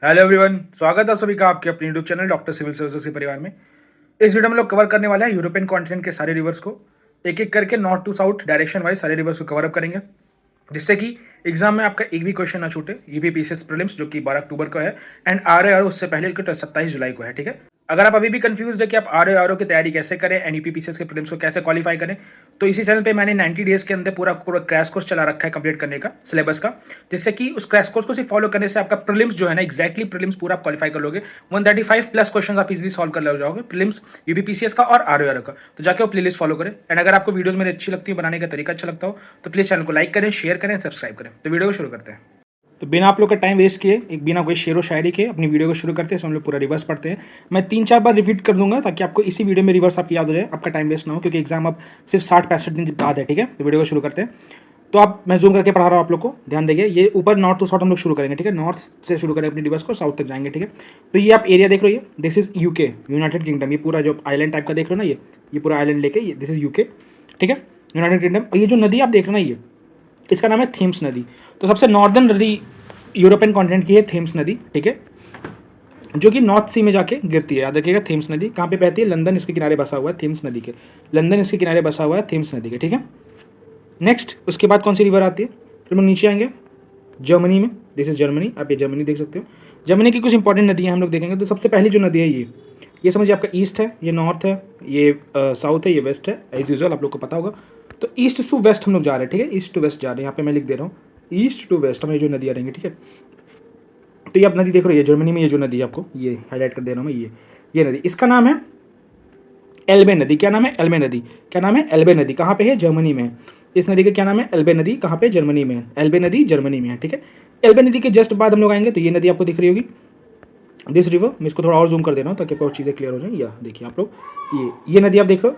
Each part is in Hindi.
हेलो एवरीवन, स्वागत है आप सभी का आपके अपने YouTube channel doctor civil services के परिवार में। इस वीडियो में लोग कवर करने वाले हैं यूरोपियन कॉन्टिनेंट के सारे रिवर्स को एक एक करके north to south direction wise सारे रिवर्स को कवर अप करेंगे, जिससे कि एग्जाम में आपका एक भी क्वेश्चन ना छूटे। यूपीपीसीएस प्रीलिम्स जो कि 12 अक्टूबर को है एंड आर उससे पहले 27 जुलाई को है। ठीक है, अगर आप अभी भी कंफ्यूज है कि आप आर की तैयारी कैसे करें एंड यूपीपीसीएस के प्रीलिम्स को कैसे क्वालिफाई करें, तो इसी चैनल पे मैंने 90 डेज के अंदर पूरा क्रैश कोर्स चला रखा है कंप्लीट करने का सिलेबस का, जिससे कि उस क्रैश कोर्स को सिर्फ फॉलो करने से आपका प्रीलिम्स जो है ना एक्जैक्टली प्रीलिम्स पूरा आप क्वालिफाई कर लोगे। 135 प्लस क्वेश्चन आप इजीली सॉल्व कर ले जाओगे प्रीलिम्स यूपीपीसीएस का और आर का। तो जाके वो प्लेलिस्ट फॉलो करें एंड अगर आपको वीडियोस मेरी अच्छी लगती है, बनाने का तरीका अच्छा लगता हो, तो प्लीज चैनल को लाइक करें, शेयर करें, सब्सक्राइब करें। तो वीडियो को शुरू करते हैं। तो बिना आप लोग का टाइम वेस्ट किए, एक बिना कोई शेरो शायरी के अपनी वीडियो को शुरू करते हैं। इसमें हम लोग पूरा रिवर्स पढ़ते हैं। मैं 3-4 बार रिपीट कर दूंगा ताकि आपको इसी वीडियो में रिवर्स आपकी याद हो जाए, आपका टाइम वेस्ट ना हो, क्योंकि एग्जाम अब सिर्फ 60-65 दिन बाद है। ठीक है, तो वीडियो को शुरू करते हैं। तो आप मैं जूम करके पढ़ा रहा हूँ, आप लोग को ध्यान देंगे। ये ऊपर नॉर्थ टू साउथ हम लोग शुरू करेंगे। ठीक है, नॉर्थ से शुरू करें अपनी रिवर्स को, साउथ तक जाएंगे। ठीक है, तो ये आप एरिया देख रहे हो, ये this is UK, United kingdom. ये पूरा जो आइलैंड टाइप का देख रहे हो ना, ये पूरा आइलैंड लेके ये दिस इज यूके। ठीक है, यूनाइटेड किंगडम। और ये जो नदी आप देख रहे हो ना, ये इसका नाम है थेम्स नदी। तो सबसे नॉर्दर्न नदी यूरोपियन कॉन्टिनेंट की है थेम्स नदी। ठीक है, जो कि नॉर्थ सी में जाके गिरती है। याद रखिएगा, थेम्स नदी कहाँ पे बहती है? लंदन इसके किनारे बसा हुआ है, थेम्स नदी के। लंदन इसके किनारे बसा हुआ है थेम्स नदी के। ठीक है, नेक्स्ट उसके बाद कौन सी रिवर आती है? फिर हम नीचे आएंगे जर्मनी में। दिस इज जर्मनी, आप ये जर्मनी देख सकते हो। जर्मनी की कुछ इंपॉर्टेंट नदियाँ हम लोग देखेंगे। तो सबसे पहली जो नदी है ये समझिए आपका ईस्ट है, ये नॉर्थ है, ये साउथ है, ये वेस्ट है। एज यूजुअल आप लोग को पता होगा। तो ईस्ट टू वेस्ट हम लोग जा रहे हैं। ठीक है, ईस्ट टू वेस्ट जा रहे हैं। यहाँ पे मैं लिख दे रहा हूँ ईस्ट टू वेस्ट हमें जो नदियाँ रहेंगी। ठीक है, तो ये आप नदी देख रहे हो, ये जर्मनी में ये जो नदी है आपको ये हाईलाइट कर दे रहा हूँ मैं, ये नदी, इसका नाम है एल्बे नदी। क्या नाम है? एल्बे नदी। क्या नाम है? एल्बे नदी। कहाँ पे है? जर्मनी में है। इस नदी का क्या नाम है? एल्बे नदी। कहाँ पे? जर्मनी में है। एल्बे नदी जर्मनी में है। ठीक है, एल्बे नदी के जस्ट बाद हम लोग आएंगे तो ये नदी आपको दिख रही होगी, दिस रिवर। मैं इसको थोड़ा और जूम कर दे रहा हूँ ताकि आपको चीज़ें क्लियर हो जाए। या देखिए आप लोग, ये नदी आप देख रहे हो,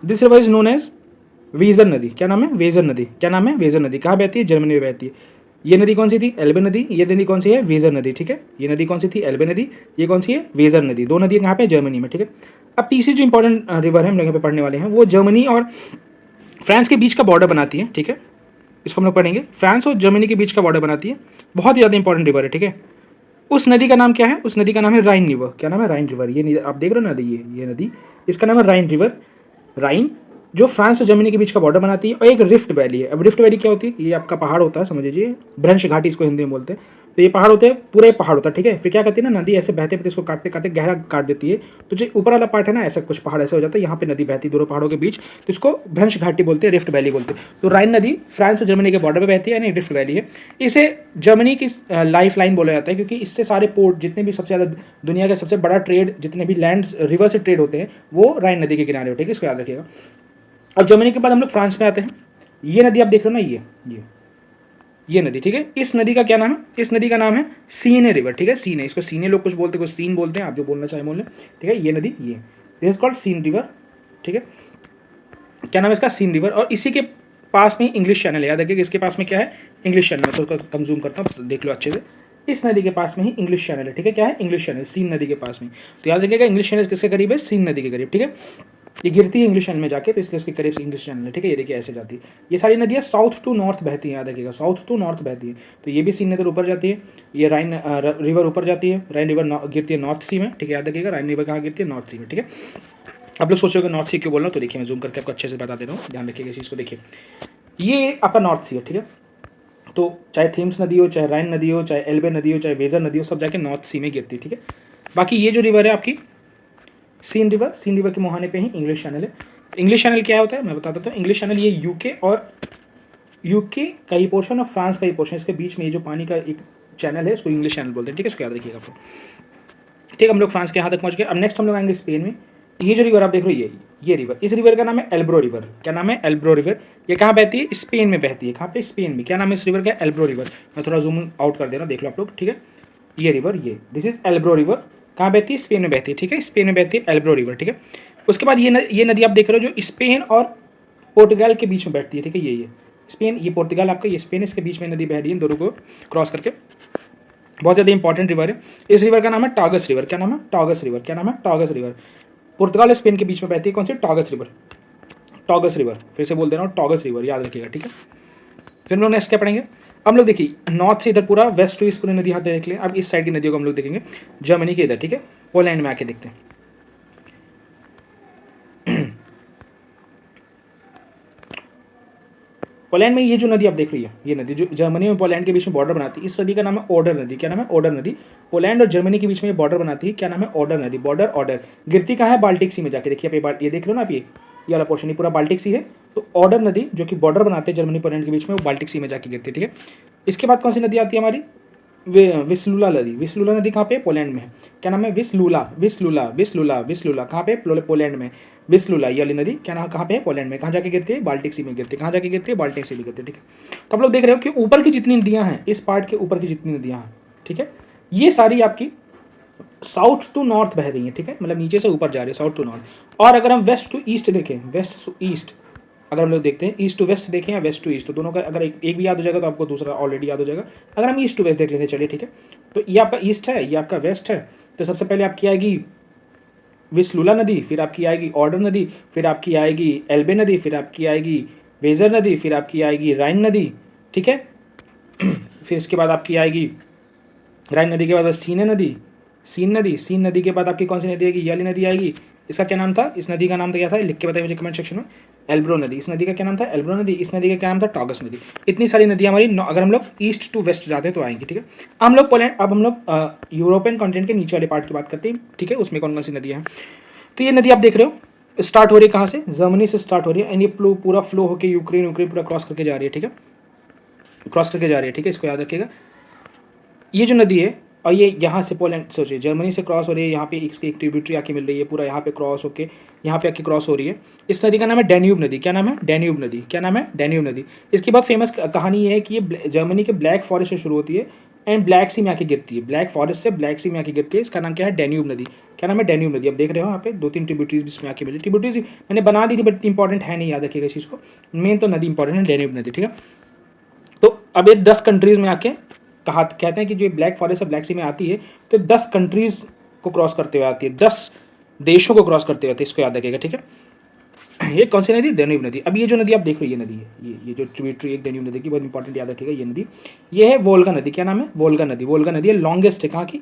this river is known as Weser नदी। क्या नाम है? वेजर नदी। क्या नाम है? वेजर नदी। कहाँ बहती है? जर्मनी में बहती है। ये नदी कौन सी थी? एल्बे नदी। ये नदी कौन सी है? वेजर नदी। ठीक है, ये नदी कौन सी थी? एल्बे नदी। ये कौन सी है? वेजर नदी। दो नदी कहाँ पे? जर्मनी में। ठीक है, अब तीसरी जो इंपॉर्टेंट रिवर है हम लोग यहाँ पे पढ़ने वाले हैं, वो जर्मनी और फ्रांस के बीच का बॉर्डर बनाती है। ठीक है, इसको हम लोग पढ़ेंगे। फ्रांस और जर्मनी के बीच का बॉर्डर बनाती है। बहुत ही ज़्यादा इंपॉर्टेंट रिवर है। ठीक है, उस नदी का नाम क्या है? उस नदी का नाम है राइन रिवर। क्या नाम है? राइन रिवर। ये आप देख रहे हो नदी, ये नदी, इसका नाम है राइन रिवर। राइन जो फ्रांस और जर्मनी के बीच का बॉर्डर बनाती है। और एक रिफ्ट वैली है। अब रिफ्ट वैली क्या होती है? ये आपका पहाड़ होता है, समझ लीजिए, भ्रंश घाटी इसको हिंदी में बोलते हैं। तो ये पहाड़ होते हैं, पूरे पहाड़ होता है। ठीक है, फिर क्या करती है ना, नदी ऐसे बहते बहते इसको काटते काटते गहरा काट देती है। तो जो ऊपर वाला पार्ट है ना, ऐसा कुछ पहाड़ ऐसे हो जाता है, यहाँ पे नदी बहती है दोनों पहाड़ों के बीच, तो इसको भ्रंश घाटी बोलते हैं, रिफ्ट वैली बोलते हैं। तो राइन नदी फ्रांस और जर्मनी के बॉर्डर पर बहती है, यानी रिफ्ट वैली है। इसे जर्मनी की लाइफ लाइन बोला जाता है, क्योंकि इससे सारे पोर्ट, जितने भी सबसे ज़्यादा दुनिया का सबसे बड़ा ट्रेड, जितने भी लैंड रिवर से ट्रेड होते हैं, वो राइन नदी के किनारे होते हैं। इसको याद रखिएगा। अब जर्मनी के बाद हम लोग फ्रांस में आते हैं। ये नदी आप देख रहे हो ना, ये नदी। ठीक है, इस नदी का क्या नाम है? इस नदी का नाम है सीने रिवर। ठीक है, सीने, इसको सीने लोग कुछ बोलते हैं, कुछ सीन बोलते हैं, आप जो बोलना चाहे बोल लें। ठीक है, ये नदी, ये this is called Seine river. ठीक है, क्या नाम है इसका? Seine river. और इसी के पास में इंग्लिश चैनल है। याद रखिएगा, इसके पास में क्या है? English channel. तो उसको कंज्यूम करता हूँ, देख लो अच्छे से। इस नदी के पास में ही इंग्लिश चैनल है। ठीक है, क्या है? इंग्लिश चैनल, सीन नदी के पास में। तो याद रखिएगा, इंग्लिश चैनल किसके करीब है? सीन नदी के करीब। ठीक है, ये गिरती है इंग्लिश चैनल में जाके, तो इसलिए उसके करीब से इंग्लिश चैनल है। ठीक है, ये देखिए ऐसे जाती है। ये सारी नदियाँ साउथ टू नॉर्थ बहती हैं, याद रखिएगा, साउथ टू नॉर्थ बहती है। तो ये भी सीन नदी ऊपर जाती है, ये राइन रिवर ऊपर जाती है। राइन रिवर गिरती है नॉर्थ सी में। ठीक है, याद रखिएगा, राइन रिवर कहाँ गिरती है? नॉर्थ सी में। ठीक है, आप लोग सोचोगे नॉर्थ सी क्यों बोल रहा हूँ, तो देखिए मैं जूम करके आपको अच्छे से बता दे रहा हूँ, ध्यान रखिएगा इस चीज़ को। देखिए, ये आपका नॉर्थ सी है। ठीक है, तो चाहे थेम्स नदी हो, चाहे राइन नदी हो, चाहे एल्बे नदी हो, चाहे वेजर नदी हो, सब जाके नॉर्थ सी में गिरती है। ठीक है, बाकी ये जो रिवर है आपकी सीन रिवर, सीन रिवर के मुहाने पे ही इंग्लिश चैनल है। इंग्लिश चैनल क्या होता है मैं बता देता हूँ। इंग्लिश चैनल ये यूके का ही पोर्शन और फ्रांस का ही पोर्शन, इसके बीच में ये जो पानी का एक चैनल है, इसको इंग्लिश चैनल बोलते हैं। ठीक है, इसको याद रखिएगा आपको। ठीक है, हम लोग फ्रांस के यहाँ तक पहुँच गए। अब नेक्स्ट हम लोग आएंगे स्पेन में। ये जो रिवर आप देख रहे हो, ये रिवर, इस रिवर का नाम है एल्ब्रो रिवर। क्या नाम है? एल्ब्रो रिवर। ये कहाँ बहती है? स्पेन में बहती है। कहाँ पे? स्पेन में। क्या नाम है इस रिवर का? एल्ब्रो रिवर। मैं थोड़ा जूम आउट कर दे रहा हूँ, देख लो आप लोग। ठीक है, ये रिवर, ये दिस इज एल्ब्रो रिवर। कहाँ बहती है? स्पेन में बहती है। ठीक है, स्पेन में बहती है एल्ब्रो रिवर। ठीक है, उसके बाद ये नदी आप देख रहे हो, जो स्पेन और पोर्टुगाल के बीच में बैठती है। ठीक है, ये स्पेन, ये पोर्तुगाल आपका, ये स्पेन, इसके बीच में नदी बह रही है, दोनों को क्रॉस करके। बहुत ज़्यादा इंपॉर्टेंट रिवर है। इस रिवर का नाम है टॉगस रिवर। क्या नाम है? टॉगस रिवर। क्या नाम है? टॉगस रिवर। पुर्तगाल और स्पेन के बीच में बहती है, कौन सी? टॉगस रिवर। टॉगस रिवर, फिर से बोल दे रहा हूँ, टॉगस रिवर, याद रखिएगा। ठीक है, फिर हम लोग नेक्स्ट क्या पढ़ेंगे? हम लोग देखिए नॉर्थ से इधर पूरा, वेस्ट टू ईस्ट पूरी नदी आते देख लें। अब इस साइड की नदियों को हम लोग देखेंगे जर्मनी के इधर, ठीक है, पोलैंड में आके देखते हैं। पोलैंड में ये जो नदी आप देख रही है, ये नदी जो जर्मनी और पोलैंड के बीच में बॉर्डर बनाती है, इस नदी का नाम है ओडर नदी। क्या नाम है? ओडर नदी। पोलैंड और जर्मनी के बीच में ये बॉर्डर बनाती है, क्या नाम है? ओडर नदी। बॉर्डर ऑर्डर गिरती कहाँ है? बाल्टिक सी में जाके। देखिए आप ये देख रहे हो ना आप, ये वाला पोर्शन, ये पूरा बाल्टिक सी है। तो ऑर्डर नदी जो कि बॉर्डर बनाते हैं जर्मनी पोलैंड के बीच में, वो बाल्टिक सी में जाके गिरती है, ठीक है। इसके बाद कौन सी नदी आती है हमारी? विस्लूला नदी। विस्लूला नदी कहाँ पे? पोलैंड में है। क्या नाम है? विस्लूला, विस्लूला, विस्लूला, विस्लूला। कहाँ पे? पोलैंड में। विस्लूला ये वाली नदी क्या नाम, कहाँ पे है? पोलैंड में। कहाँ जाके गिरती है? बाल्टिक सी में गिरती है। कहाँ जाके गिरती है? बाल्टिक सी में गिरती है, ठीक है। तो आप लोग देख रहे हो कि ऊपर की जितनी नदियाँ हैं, इस पार्ट के ऊपर की जितनी नदियाँ हैं, ठीक है, ये सारी आपकी साउथ टू नॉर्थ बह रही है, ठीक है, मतलब नीचे से ऊपर जा रही है, साउथ टू नॉर्थ। और अगर हम वेस्ट टू ईस्ट देखें, वेस्ट टू ईस्ट अगर हम लोग देखते हैं, ईस्ट टू वेस्ट देखें या वेस्ट टू ईस्ट, तो दोनों का अगर एक भी याद हो जाएगा तो आपको दूसरा ऑलरेडी याद हो जाएगा। अगर हम ईस्ट टू वेस्ट देख लेते हैं, चलिए ठीक है, तो ये आपका ईस्ट है, ये आपका वेस्ट है। तो सबसे पहले आपकी आएगी विस्लूला नदी, फिर आपकी आएगी ऑर्डर नदी, फिर आपकी आएगी एल्बे नदी, फिर आपकी आएगी वेजर नदी, फिर आपकी आएगी राइन नदी, ठीक है। फिर इसके बाद आपकी आएगी राइन नदी के बाद सीने नदी, सीन नदी के बाद आपकी कौन सी नदी आएगी? ये वाली नदी आएगी। इसका क्या नाम था? इस नदी का नाम था क्या था? लिख के बताइए मुझे कमेंट सेक्शन में। एल्ब्रो नदी। इस नदी का क्या नाम था? एल्ब्रो नदी। इस नदी का क्या नाम था? टॉगस नदी। इतनी सारी नदियाँ हमारी अगर हम लोग ईस्ट टू वेस्ट जाते हैं तो आएंगी, ठीक है। हम लोग पोलैंड, अब हम लोग यूरोपियन कॉन्टिनेंट के नीचे वाले पार्ट की बात करते हैं, ठीक है, उसमें कौन कौन सी नदियाँ हैं। तो ये नदी आप देख रहे हो स्टार्ट हो रही है कहाँ से? जर्मनी से स्टार्ट हो रही है, एंड ये पूरा फ्लो होकर यूक्रेन पूरा क्रॉस करके जा रही है, ठीक है, क्रॉस करके जा रही है, ठीक है, इसको याद रखिएगा। ये जो नदी है, और ये यहाँ से पोलैंड, सोचिए जर्मनी से क्रॉस हो रही है, यहाँ पे इसकी एक ट्रिब्यूटरी आके मिल रही है, पूरा यहाँ पे क्रॉस होके यहाँ पे आके क्रॉस हो रही है। इस नदी का नाम है डैन्यूब नदी। क्या नाम है? डैन्यूब नदी। क्या नाम है? डैन्यूब नदी। इसकी बहुत फेमस कहानी ये है कि ये जर्मनी के ब्लैक फॉरेस्ट से शुरू होती है एंड ब्लैक सी में आके गिरती है। ब्लैक फॉरेस्ट से ब्लैक सी में आके गिरती है। इसका नाम क्या है? डैन्यूब नदी। क्या नाम है? डैन्यूब नदी। अब देख रहे हो यहाँ पे 2-3 ट्रिब्यूटरीज इसमें आके मिली। ट्रिब्यूटरीज मैंने बना दी थी बट इंपॉर्टेंट है नहीं, याद रखिएगा इस चीज़ को। मेन तो नदी इंपॉर्टेंट है, डैन्यूब नदी, ठीक है। तो अब ये 10 कंट्रीज में आके कहते हैं कि जो ब्लैक फॉरेस्ट है ब्लैक सी में आती है, तो 10 कंट्रीज को क्रॉस करते हुए आती है, 10 देशों को क्रॉस करते हुए आती है, इसको याद रखिएगा, ठीक है। ये कौन सी नदी? डैन्यूब नदी। अब ये जो नदी आप देख रहे हो, ये नदी है, ये जो ट्रिब्यूटरी एक डैन्यूब नदी की, बहुत इंपॉर्टेंट, याद रखिएगा ये नदी। ये है वोल्गा नदी। क्या नाम है? वोल्गा नदी। वोल्गा नदी है, लॉन्गेस्ट है, कहाँ की?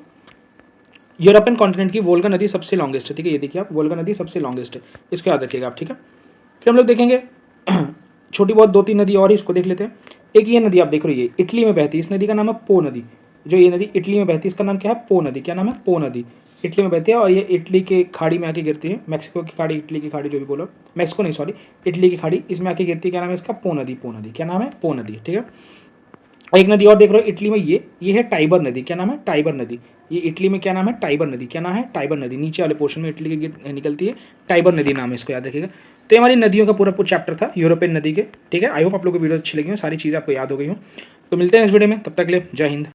यूरोपियन कॉन्टिनेंट की वोल्गा नदी सबसे लॉन्गेस्ट है, ठीक है, ये देखिए आप, वोल्गा नदी सबसे लॉन्गेस्ट है, इसको याद रखिएगा आप, ठीक है। फिर हम लोग देखेंगे छोटी बहुत 2-3 नदी और ही, इसको देख लेते हैं। एक ये नदी आप देख रही है, इटली में बहती है, इस नदी का नाम है पो नदी। जो ये नदी इटली में बहती है, इसका नाम क्या है? पो नदी। क्या नाम है? पो नदी। इटली में बहती है और ये इटली के खाड़ी में आके गिरती है, मैक्सिको की खाड़ी, इटली की खाड़ी, जो भी बोलो, मैक्सिको नहीं सॉरी, इटली की खाड़ी, इसमें आके गिरती है। क्या नाम है इसका? पो नदी। पो नदी। क्या नाम है? पो नदी, ठीक है। एक नदी और देख रहे हो इटली में, ये है टाइबर नदी। क्या नाम है? टाइबर नदी। ये इटली में क्या नाम है? टाइबर नदी। क्या नाम है? टाइबर नदी। नीचे वाले पोर्शन में इटली की निकलती है, टाइबर नदी नाम है, इसको याद रखिएगा। तो ये हमारी नदियों का पूरा चैप्टर था यूरोपियन नदी के, ठीक है। आई होप आप लोगों को वीडियो अच्छी लगी हो, सारी चीज़ें आपको याद हो गई हो। तो मिलते हैं नेक्स्ट वीडियो में, तब तक के लिए जय हिंद।